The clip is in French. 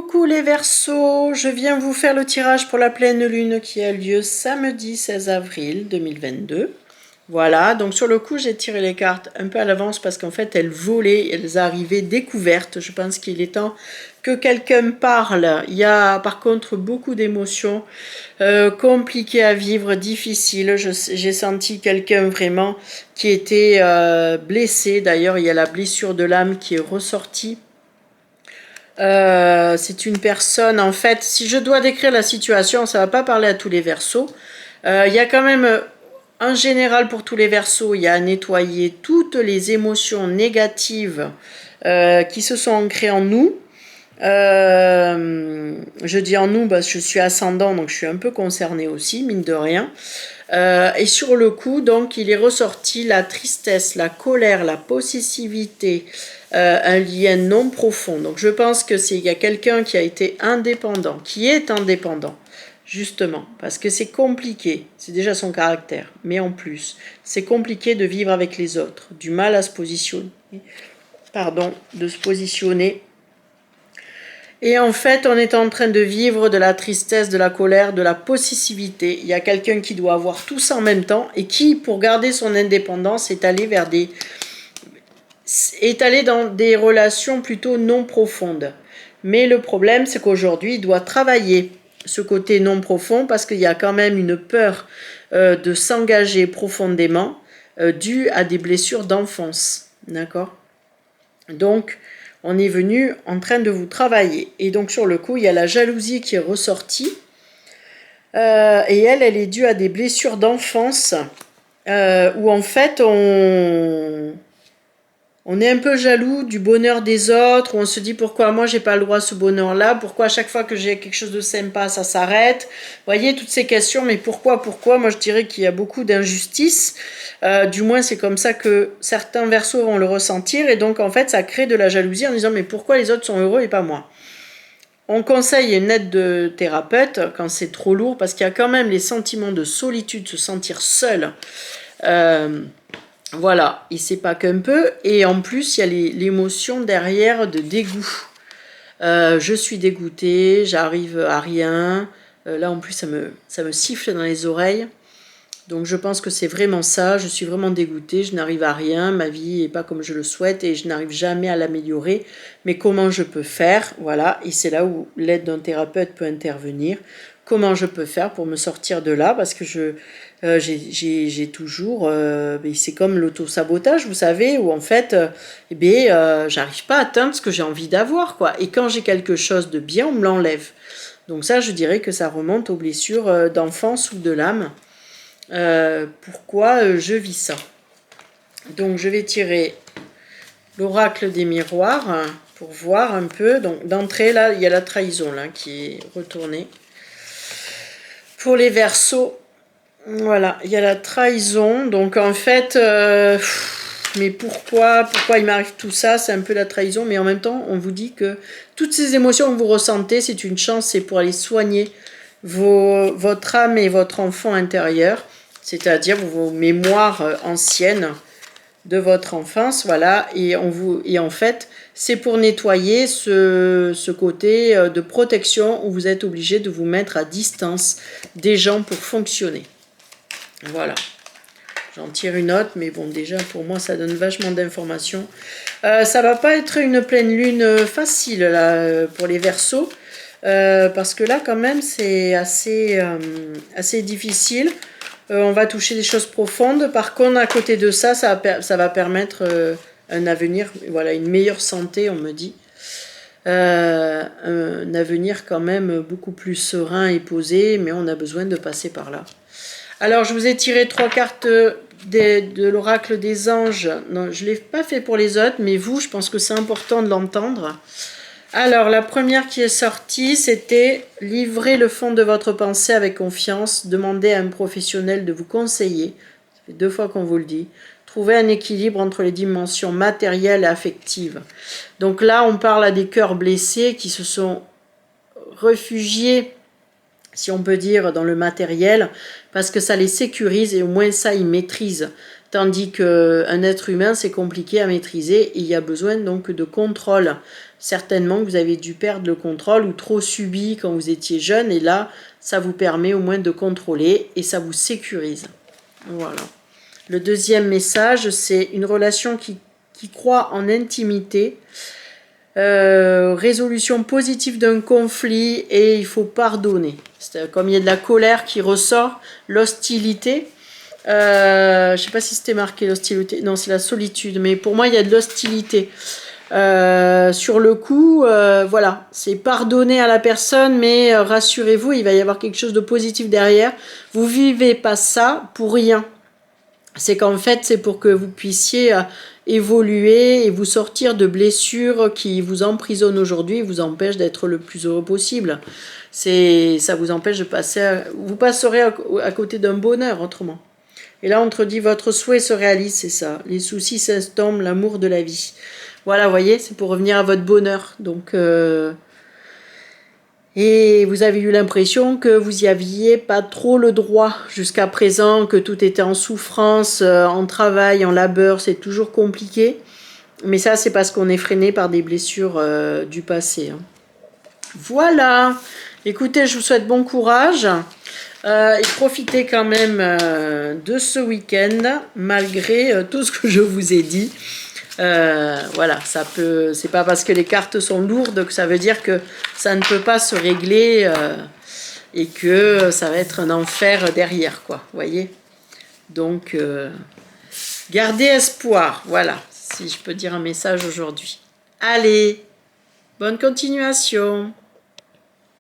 Coucou les Verseaux, je viens vous faire le tirage pour la pleine lune qui a lieu samedi 16 avril 2022. Voilà, donc sur le coup j'ai tiré les cartes un peu à l'avance parce qu'en fait elles volaient, elles arrivaient découvertes. Je pense qu'il est temps que quelqu'un parle. Il y a par contre beaucoup d'émotions compliquées à vivre, difficiles. J'ai senti quelqu'un vraiment qui était blessé. D'ailleurs il y a la blessure de l'âme qui est ressortie. C'est une personne, en fait, si je dois décrire la situation, ça va pas parler à tous les Verseaux. Il y a quand même, en général pour tous les Verseaux, il y a à nettoyer toutes les émotions négatives qui se sont ancrées en nous. Je dis en nous parce que je suis ascendant, donc je suis un peu concernée aussi, mine de rien. Et sur le coup, donc, il est ressorti la tristesse, la colère, la possessivité, un lien non profond. Donc, je pense que il y a quelqu'un qui a été indépendant, qui est indépendant, justement, parce que c'est compliqué. C'est déjà son caractère, mais en plus, c'est compliqué de vivre avec les autres, du mal à se positionner, de se positionner. Et en fait, on est en train de vivre de la tristesse, de la colère, de la possessivité. Il y a quelqu'un qui doit avoir tout ça en même temps et qui, pour garder son indépendance, est allé dans des relations plutôt non profondes. Mais le problème, c'est qu'aujourd'hui, il doit travailler ce côté non profond parce qu'il y a quand même une peur de s'engager profondément due à des blessures d'enfance. D'accord ? Donc, on est venu en train de vous travailler. Et donc, sur le coup, il y a la jalousie qui est ressortie. Et elle est due à des blessures d'enfance où, en fait, on est un peu jaloux du bonheur des autres, où on se dit pourquoi moi j'ai pas le droit à ce bonheur-là, pourquoi à chaque fois que j'ai quelque chose de sympa, ça s'arrête. Vous voyez, toutes ces questions, mais pourquoi? Moi je dirais qu'il y a beaucoup d'injustice. Du moins, c'est comme ça que certains Verseaux vont le ressentir, et donc en fait, ça crée de la jalousie en disant mais pourquoi les autres sont heureux et pas moi? On conseille une aide de thérapeute quand c'est trop lourd, parce qu'il y a quand même les sentiments de solitude, se sentir seul. Voilà, et c'est pas qu'un peu, et en plus il y a l'émotion derrière de dégoût. Je suis dégoûtée, j'arrive à rien. Là en plus ça me siffle dans les oreilles. Donc je pense que c'est vraiment ça, je suis vraiment dégoûtée, je n'arrive à rien, ma vie n'est pas comme je le souhaite et je n'arrive jamais à l'améliorer. Mais comment je peux faire? Voilà, et c'est là où l'aide d'un thérapeute peut intervenir. Comment je peux faire pour me sortir de là? Parce que j'ai toujours... c'est comme l'auto-sabotage, vous savez, où en fait, j'arrive pas à atteindre ce que j'ai envie d'avoir, quoi. Et quand j'ai quelque chose de bien, on me l'enlève. Donc ça, je dirais que ça remonte aux blessures d'enfance ou de l'âme. Pourquoi je vis ça. Donc je vais tirer l'oracle des miroirs pour voir un peu. Donc d'entrée là, il y a la trahison là qui est retournée. Pour les Verseaux, voilà, il y a la trahison. Donc en fait, mais pourquoi il m'arrive tout ça? C'est un peu la trahison, mais en même temps, on vous dit que toutes ces émotions que vous ressentez, c'est une chance, c'est pour aller soigner votre âme et votre enfant intérieur. C'est-à-dire vos mémoires anciennes de votre enfance, voilà, et en fait, c'est pour nettoyer ce côté de protection où vous êtes obligé de vous mettre à distance des gens pour fonctionner. Voilà. J'en tire une autre, mais bon, déjà, pour moi, ça donne vachement d'informations. Ça va pas être une pleine lune facile, là, pour les Verseaux, parce que là, quand même, c'est assez difficile. On va toucher des choses profondes. Par contre, à côté de ça, ça va permettre un avenir, voilà, une meilleure santé, on me dit. Un avenir quand même beaucoup plus serein et posé, mais on a besoin de passer par là. Alors, je vous ai tiré 3 cartes de l'oracle des anges. Non, je ne l'ai pas fait pour les autres, mais vous, je pense que c'est important de l'entendre. Alors, la première qui est sortie, c'était « Livrez le fond de votre pensée avec confiance, demandez à un professionnel de vous conseiller. » Ça fait 2 fois qu'on vous le dit. Trouvez un équilibre entre les dimensions matérielles et affectives. Donc là, on parle à des cœurs blessés qui se sont réfugiés, si on peut dire, dans le matériel, parce que ça les sécurise et au moins ça, ils maîtrisent. Tandis qu'un être humain, c'est compliqué à maîtriser et il y a besoin donc de contrôle certainement que vous avez dû perdre le contrôle ou trop subi quand vous étiez jeune. Et là, ça vous permet au moins de contrôler et ça vous sécurise. Voilà. Le deuxième message, c'est une relation qui croit en intimité. Résolution positive d'un conflit et il faut pardonner. Comme il y a de la colère qui ressort, l'hostilité. Je ne sais pas si c'était marqué l'hostilité. Non, c'est la solitude. Mais pour moi, il y a de l'hostilité. Sur le coup, voilà, c'est pardonner à la personne, mais rassurez-vous, il va y avoir quelque chose de positif derrière. Vous vivez pas ça pour rien. C'est qu'en fait, c'est pour que vous puissiez évoluer et vous sortir de blessures qui vous emprisonnent aujourd'hui et vous empêchent d'être le plus heureux possible. Ça vous empêche de passer... vous passerez à côté d'un bonheur autrement. Et là, on te dit, votre souhait se réalise, c'est ça. Les soucis s'estompent, l'amour de la vie. Voilà, vous voyez, c'est pour revenir à votre bonheur. Donc... Et vous avez eu l'impression que vous n'y aviez pas trop le droit jusqu'à présent, que tout était en souffrance, en travail, en labeur, c'est toujours compliqué. Mais ça, c'est parce qu'on est freiné par des blessures du passé. Hein. Voilà. Écoutez, je vous souhaite bon courage. Et profitez quand même de ce week-end, malgré tout ce que je vous ai dit. Voilà, ça peut. C'est pas parce que les cartes sont lourdes que ça veut dire que ça ne peut pas se régler et que ça va être un enfer derrière, quoi. Vous voyez. Donc, gardez espoir. Voilà, si je peux dire un message aujourd'hui. Allez, bonne continuation.